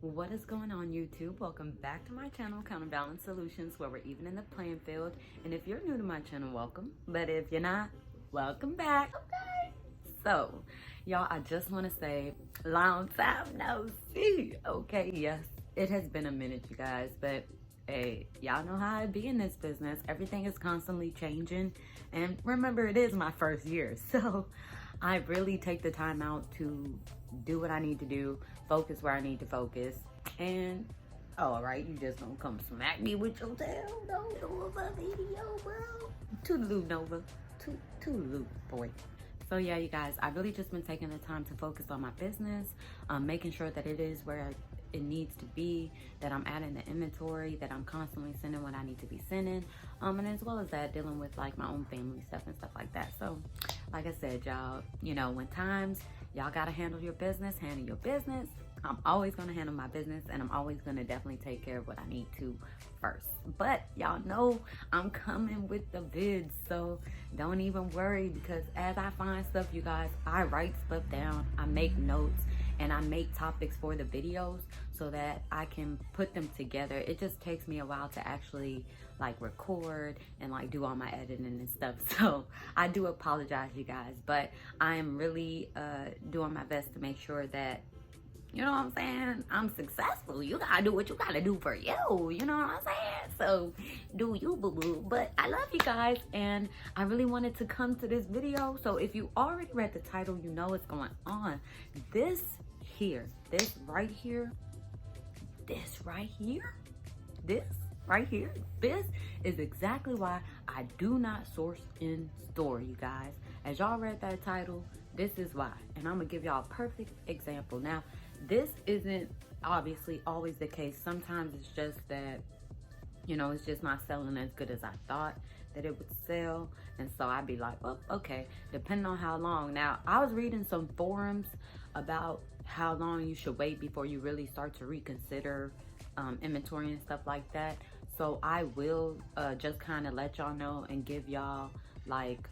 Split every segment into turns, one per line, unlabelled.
What is going on, YouTube? Welcome back to my channel, Counterbalance Solutions, where we're even in the playing field. And if you're new to my channel, welcome. But if you're not, welcome back. Okay. So, y'all, I just want to say, long time no see. Okay, yes, it has been a minute, you guys. But hey, y'all know how I be in this business. Everything is constantly changing. And remember, it is my first year. So I really take the time out to do what I need to do, focus where I need to focus, and all right, you just don't come smack me with your tail. No, Nova video, bro. Toodaloo, Nova. Toodaloo, boy. So yeah, you guys, I've really just been taking the time to focus on my business, making sure that it is where it needs to be, that I'm adding the inventory, that I'm constantly sending what I need to be sending, and as well as that, dealing with like my own family stuff and stuff like that. So like I said, y'all, you know, when times y'all gotta handle your business, handle your business. I'm always gonna handle my business, and I'm always gonna definitely take care of what I need to first. But y'all know I'm coming with the vids, so don't even worry, because as I find stuff, you guys, I write stuff down, I make notes, and I make topics for the videos so that I can put them together. It just takes me a while to actually like record and like do all my editing and stuff. So I do apologize, you guys, but I am really doing my best to make sure that, you know what I'm saying, I'm successful. You gotta do what you gotta do for you, you know what I'm saying? So do you, boo-boo. But I love you guys, and I really wanted to come to this video. So if you already read the title, you know what's going on. This right here, this is exactly why I do not source in store, you guys. As y'all read that title, this is why. And I'm gonna give y'all a perfect example. Now, this isn't obviously always the case. Sometimes it's just that, you know, it's just not selling as good as I thought that it would sell. And so I'd be like, oh, okay, depending on how long. Now, I was reading some forums about how long you should wait before you really start to reconsider inventory and stuff like that. So I will just kind of let y'all know and give y'all like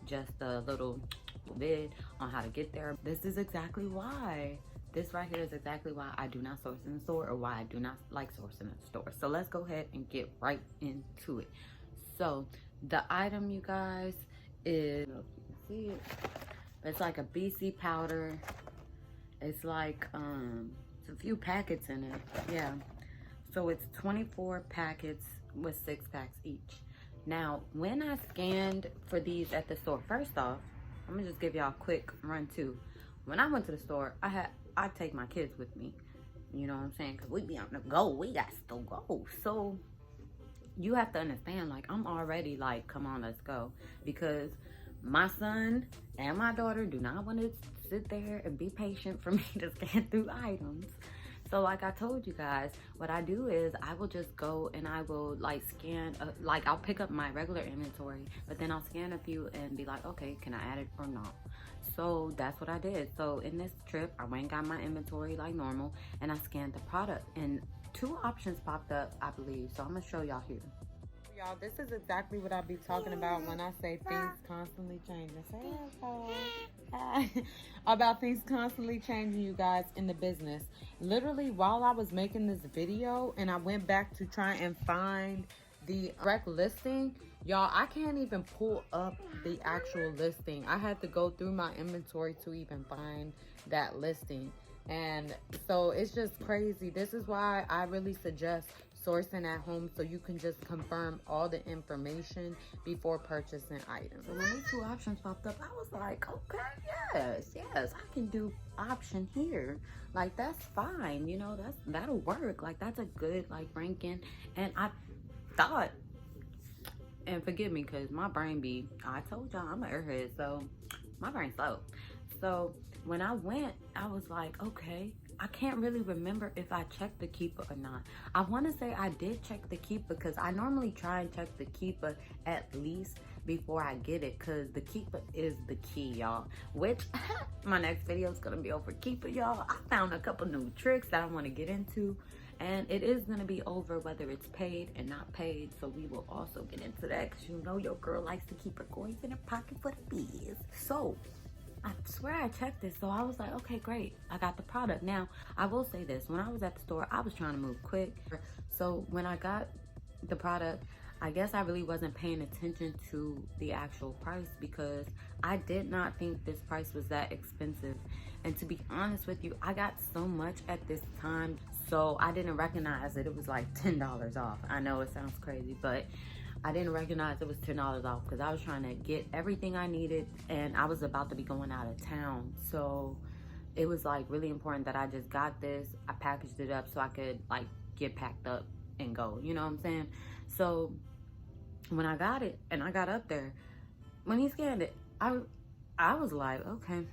just a little vid on how to get there. This is exactly why. This right here is exactly why I do not source in the store, or why I do not like sourcing in the store. So let's go ahead and get right into it. So the item, you guys, is, I don't know if you can see it, but it's like a BC powder. It's like it's a few packets in it. Yeah. So it's 24 packets with 6 packs each. Now, when I scanned for these at the store, first off, I'm gonna just give y'all a quick run too. When I went to the store, I take my kids with me. You know what I'm saying? Because we be on the go. We got to go. So you have to understand, like, I'm already like, come on, let's go. Because my son and my daughter do not want to sit there and be patient for me to scan through items. So like I told you guys, what I do is I will just go and I will like scan, like I'll pick up my regular inventory, but then I'll scan a few and be like, okay, can I add it or not? So that's what I did. So in this trip, I went and got my inventory like normal, and I scanned the product, and 2 options popped up, I believe. So I'm gonna show y'all here. Y'all, this is exactly what I be talking about when I say things constantly changing. Say about things constantly changing, you guys, in the business. Literally, while I was making this video and I went back to try and find the correct listing, y'all, I can't even pull up the actual listing. I had to go through my inventory to even find that listing. And so it's just crazy. This is why I really suggest sourcing at home, so you can just confirm all the information before purchasing items. So when these 2 options popped up, I was like, okay, yes, I can do option here. Like, that's fine, you know, that'll work. Like, that's a good like ranking. And I thought, and forgive me, because my brain be, I told y'all I'm an airhead, so my brain's slow. So when I went, I was like, okay, I can't really remember if I checked the keeper or not. I want to say I did check the keeper, because I normally try and check the keeper at least before I get it, because the keeper is the key, y'all. Which my next video is going to be over keeper, y'all. I found a couple new tricks that I want to get into, and it is going to be over whether it's paid and not paid. So we will also get into that, because you know your girl likes to keep her coins in her pocket for the biz. So I swear I checked this. So I was like, okay, great. I got the product. Now, I will say this. When I was at the store, I was trying to move quick. So when I got the product, I guess I really wasn't paying attention to the actual price because I did not think this price was that expensive. And to be honest with you, I got so much at this time, so I didn't recognize that it was like $10 off. I know it sounds crazy, but I didn't recognize it was $10 off because I was trying to get everything I needed and I was about to be going out of town. So it was like really important that I just got this. I packaged it up so I could like get packed up and go, you know what I'm saying? So when I got it and I got up there, when he scanned it, I was like, okay,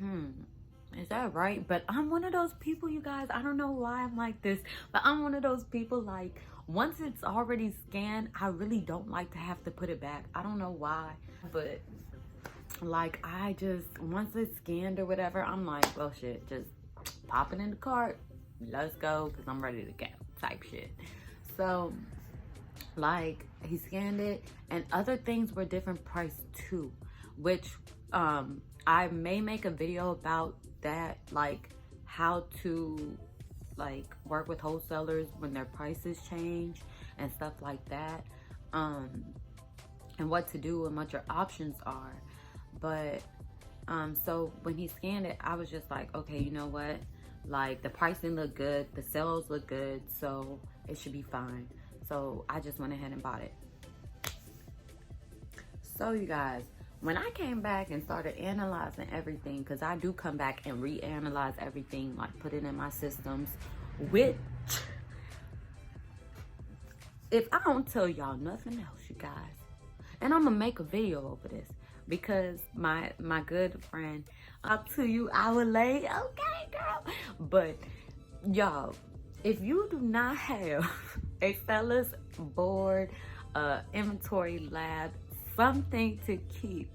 is that right? But I'm one of those people, you guys, I don't know why I'm like this, but I'm one of those people, like, once it's already scanned, I really don't like to have to put it back. I don't know why, but like, I just, once it's scanned or whatever, I'm like, well, shit, just pop it in the cart, let's go, because I'm ready to go, type shit. So, like, he scanned it, and other things were different price too, which I may make a video about that, like how to like work with wholesalers when their prices change and stuff like that, and what to do and what your options are. But so when he scanned it, I was just like, okay, you know what, like the pricing looked good, the sales look good, so it should be fine. So I just went ahead and bought it. So you guys, when I came back and started analyzing everything, because I do come back and reanalyze everything, like put it in my systems, which, if I don't tell y'all nothing else, you guys, and I'm gonna make a video over this, because my good friend, up to you, I will lay, okay, girl. But y'all, if you do not have a seller's board, inventory lab, something to keep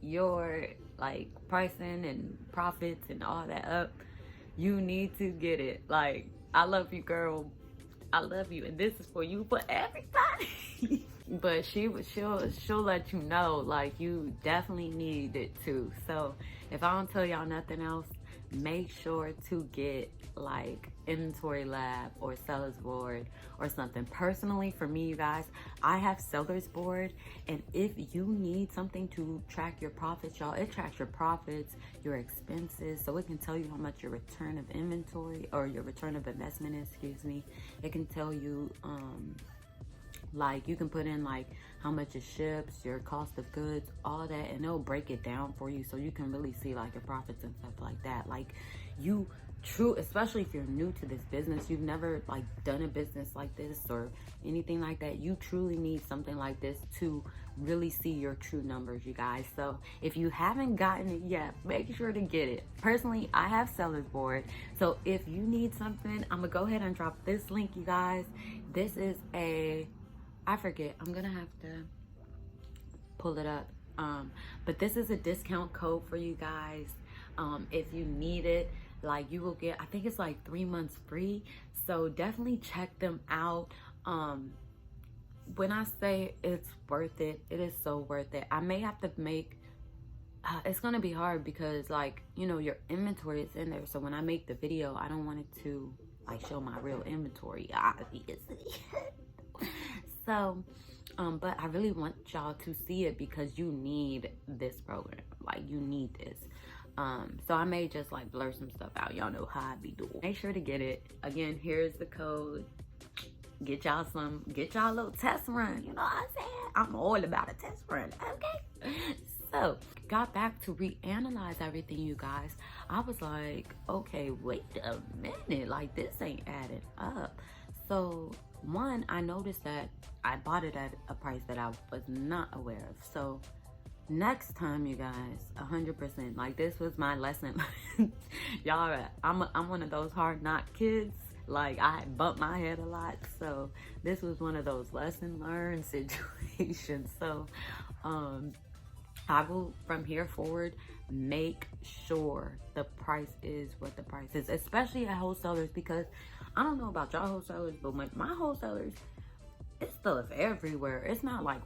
your like pricing and profits and all that up, you need to get it. Like, I love you, girl, I love you, and this is for you, for everybody. But she'll let you know, like, you definitely need it too. So if I don't tell y'all nothing else, make sure to get like inventory lab or seller's board or something. Personally, for me, you guys, I have seller's board, and if you need something to track your profits, y'all, it tracks your profits, your expenses, so it can tell you how much your return of inventory or your return of investment is, excuse me. It can tell you like, you can put in like how much it ships, your cost of goods, all that, and it'll break it down for you so you can really see like your profits and stuff like that. Like, you especially if you're new to this business, you've never like done a business like this or anything like that, you truly need something like this to really see your true numbers, you guys. So if you haven't gotten it yet, make sure to get it. Personally, I have seller's board, so if you need something, I'm gonna go ahead and drop this link, you guys. This is I forget, I'm gonna have to pull it up, but this is a discount code for you guys. If you need it, like, you will get, I think it's like 3 months free, so definitely check them out. When I say it's worth it, it is so worth it. I may have to make, it's gonna be hard because, like, you know, your inventory is in there, so when I make the video, I don't want it to like show my real inventory, obviously. So, but I really want y'all to see it because you need this program. Like, you need this. So I may just like blur some stuff out. Y'all know how I be doing. Make sure to get it. Again, here's the code. Get y'all a little test run. You know what I'm saying? I'm all about a test run, okay? So, got back to reanalyze everything, you guys. I was like, okay, wait a minute. Like, this ain't adding up. So, one, I noticed that I bought it at a price that I was not aware of. So next time, you guys, 100%, like, this was my lesson. Y'all, I'm one of those hard knock kids. Like, I bumped my head a lot, so this was one of those lesson learned situations. So I will, from here forward, make sure the price is what the price is, especially at wholesalers, because I don't know about y'all wholesalers, but when my wholesalers, it's stuff everywhere. It's not like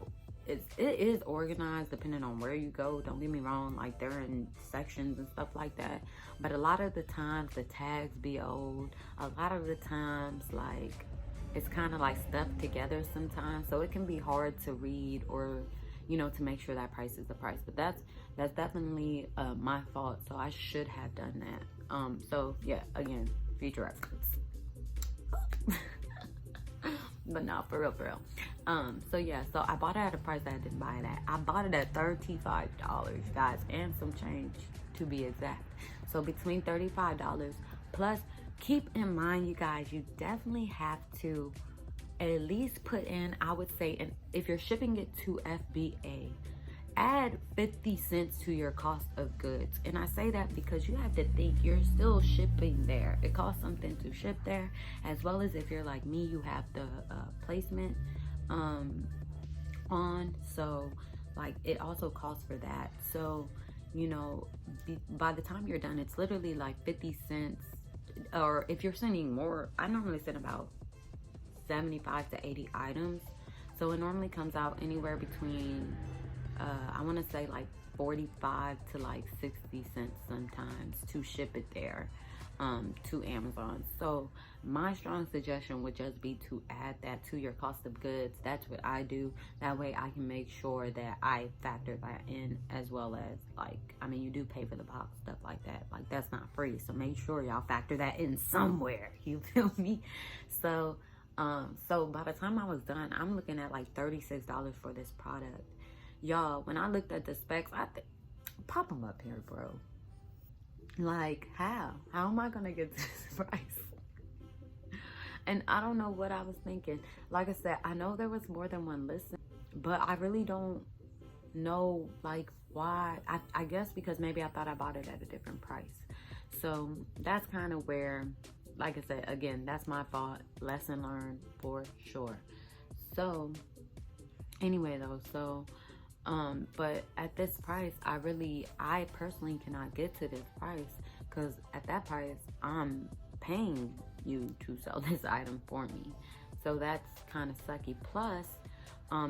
it is organized depending on where you go. Don't get me wrong, like they're in sections and stuff like that. But a lot of the times the tags be old. A lot of the times, like, it's kind of like stuck together sometimes, so it can be hard to read, or to make sure that price is the price. But that's definitely my fault, so I should have done that. So yeah, again, future reference. But no, for real. So yeah, so I bought it at a price that I didn't buy it at. I bought it at $35, guys, and some change to be exact. So between $35 plus, keep in mind, you guys, you definitely have to at least put in, I would say, and if you're shipping it to FBA, add 50 cents to your cost of goods. And I say that because you have to think you're still shipping there. It costs something to ship there, as well as if you're like me, you have the placement on, so like it also costs for that. So by the time you're done, it's literally like 50 cents. Or if you're sending more, I normally send about 75 to 80 items, so it normally comes out anywhere between I want to say like 45 to like 60 cents sometimes to ship it there to Amazon. So my strong suggestion would just be to add that to your cost of goods. That's what I do. That way I can make sure that I factor that in, as well as, like, I mean, you do pay for the box, stuff like that. Like, that's not free, so make sure y'all factor that in somewhere. You feel me? So so by the time I was done, I'm looking at like $36 for this product. Y'all, when I looked at the specs, pop them up here, bro. Like, how am I gonna get this price? And I don't know what I was thinking. Like I said, I know there was more than one listen, but I really don't know, like, why. I guess because maybe I thought I bought it at a different price. So that's kind of where, like I said, again, that's my fault. Lesson learned for sure. So anyway though, so but at this price, I personally cannot get to this price, because at that price I'm paying you to sell this item for me. So that's kind of sucky. Plus,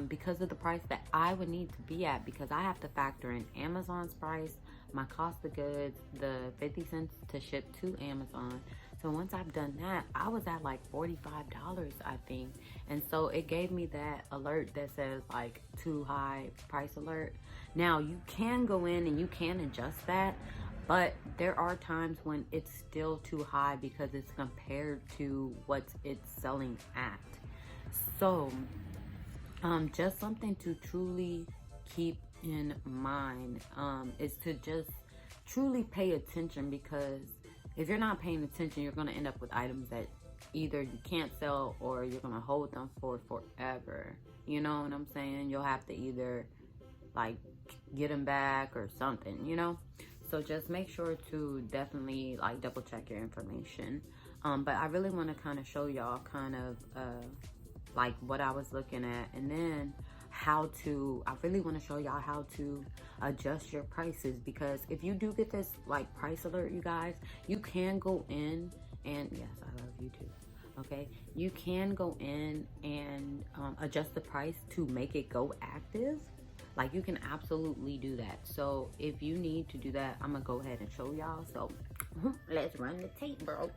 because of the price that I would need to be at, because I have to factor in Amazon's price, my cost of goods, the 50 cents to ship to Amazon. So once I've done that, I was at like $45, I think. And so it gave me that alert that says like too high price alert. Now you can go in and you can adjust that, but there are times when it's still too high because it's compared to what it's selling at. So just something to truly keep in mind is to just truly pay attention, because if you're not paying attention, you're going to end up with items that either you can't sell or you're going to hold them for forever. You know what I'm saying? You'll have to either like get them back or something. So just make sure to definitely like double check your information. But I really want to kind of show y'all kind of like what I was looking at, and then I really want to show y'all how to adjust your prices, because if you do get this like price alert, you guys, you can go in and, yes, I love you too, okay, you can go in and adjust the price to make it go active. Like, you can absolutely do that. So if you need to do that, I'm gonna go ahead and show y'all. So let's run the tape, bro.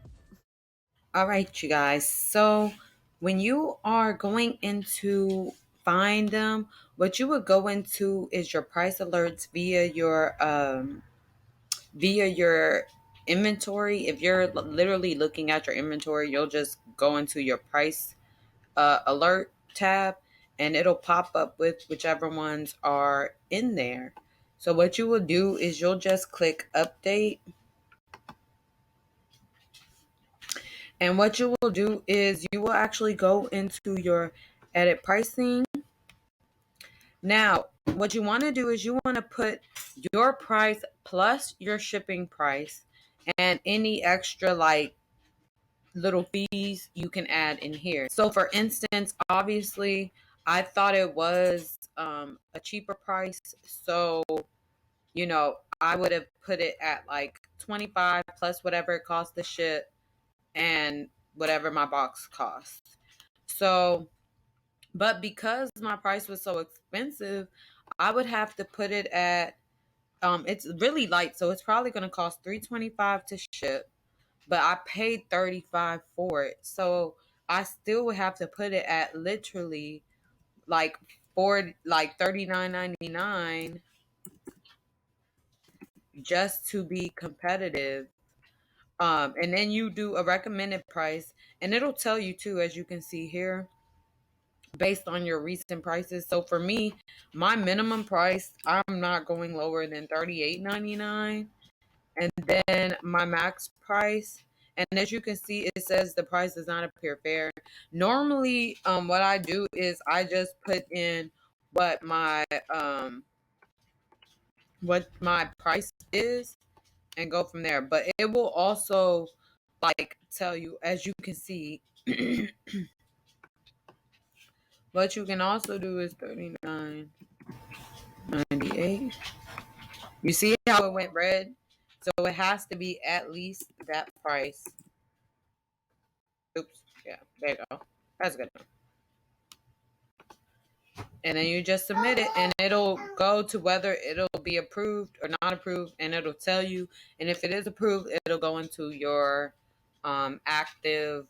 All right, you guys, so when you are going into find them, what you would go into is your price alerts via your inventory. If you're literally looking at your inventory, you'll just go into your price alert tab, and it'll pop up with whichever ones are in there. So what you will do is you'll just click update. And what you will do is you will actually go into your edit pricing. Now, what you want to do is you want to put your price plus your shipping price and any extra like little fees you can add in here. So for instance, obviously, I thought it was a cheaper price. So, I would have put it at like 25 plus whatever it costs to ship and whatever my box costs. So But because my price was so expensive, I would have to put it at it's really light, so it's probably going to cost $3.25 to ship, but I paid $35 for it. So I still would have to put it at literally like $39.99 just to be competitive. And then you do a recommended price, and it'll tell you too, as you can see here, based on your recent prices. So for me, my minimum price, I'm not going lower than $38.99. And then my max price, and as you can see, it says the price does not appear fair. Normally, what I do is I just put in what my price is and go from there. But it will also like tell you, as you can see, what you can also do is $39.98. You see how it went red? So it has to be at least that price. Oops. Yeah, there you go. That's good. And then you just submit it, and it'll go to whether it'll be approved or not approved, and it'll tell you. And if it is approved, it'll go into your active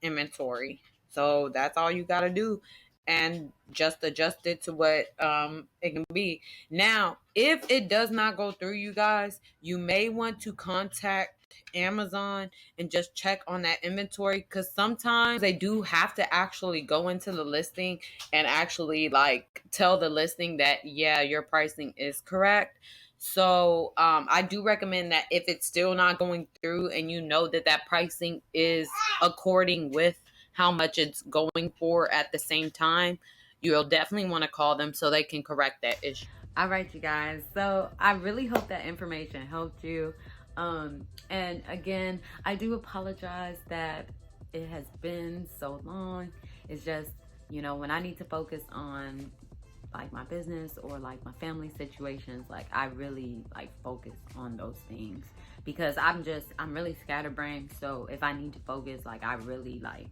inventory. So that's all you got to do, and just adjust it to what it can be. Now, if it does not go through, you guys, you may want to contact Amazon and just check on that inventory, because sometimes they do have to actually go into the listing and actually like tell the listing that, yeah, your pricing is correct. So I do recommend that if it's still not going through and you know that that pricing is according with how much it's going for at the same time, you'll definitely want to call them so they can correct that issue. All right, you guys. So I really hope that information helped you. And again, I do apologize that it has been so long. It's just, when I need to focus on like my business or like my family situations, like I really like focus on those things, because I'm really scatterbrained. So if I need to focus, like I really like,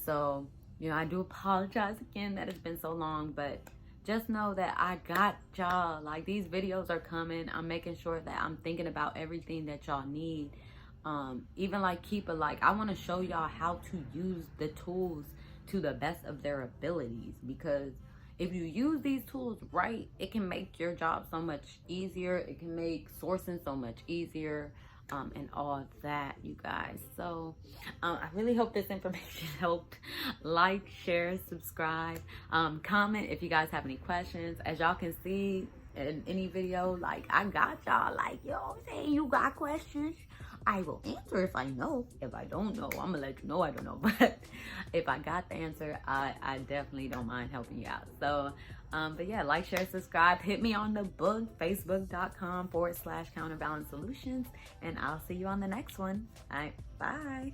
so, I do apologize again that it's been so long, but just know that I got y'all. Like, these videos are coming. I'm making sure that I'm thinking about everything that y'all need. Even like I want to show y'all how to use the tools to the best of their abilities, because if you use these tools right, it can make your job so much easier. It can make sourcing so much easier, and all that, you guys. So I really hope this information helped. Like, share, subscribe, comment if you guys have any questions. As y'all can see in any video, like I got y'all. Like, I'm saying, you got questions, I will answer if I know. If I don't know, I'm gonna let you know I don't know. But if I got the answer, I definitely don't mind helping you out. So, but yeah, like, share, subscribe. Hit me on the book, facebook.com/counterbalance solutions. And I'll see you on the next one. All right, bye.